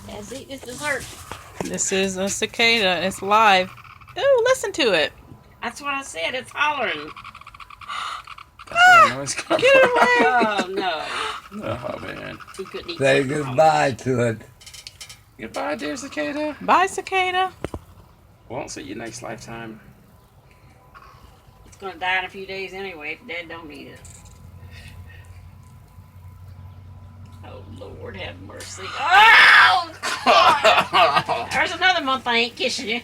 Let's eat this dessert. This is a cicada. It's live. Ooh, listen to it. That's what I said. It's hollering. Noise come Get away. Oh, no. Oh, man. He couldn't eat Say something goodbye to it. Goodbye, dear cicada. Bye, cicada. Won't see you next lifetime. It's going to die in a few days anyway if Dad don't eat it. Oh, Lord, have mercy. Oh! There's another month I ain't kissing you.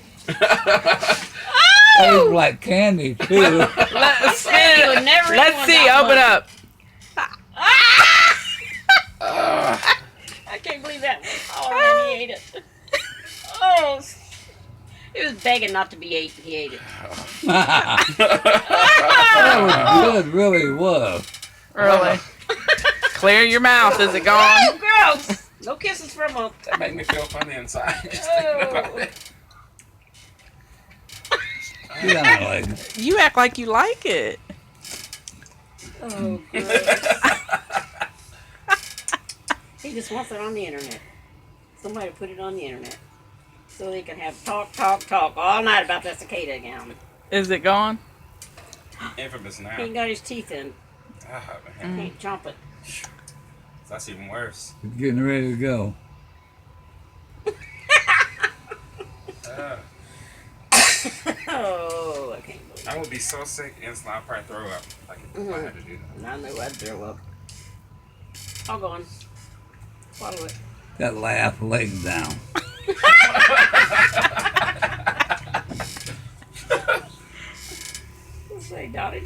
Tastes like candy too. Let's said you would never eat Let's one see. that Open much. up. I can't believe that was hollering and he ate it. Oh, it was begging not to be ate. He ate it. That was good, really was. Really. Clear your mouth. Is it gone? Oh, gross. No kisses for a month. That made me feel funny inside. Just thinking about it. Yeah, like You act like you like it. Oh, gross. He just wants it on the internet. Somebody put it on the internet. So they can have talk all night about that cicada again. Is it gone? Infamous now. He ain't got his teeth in. Oh, man. Can't chomp it. That's even worse. it's getting ready to go. Oh, I can't believe it. I would be so sick instantly. I'd probably throw up. Like, if I had to do that. I know I'd throw up. All gone. Swallow it. That laugh laying down. Say, Dottie.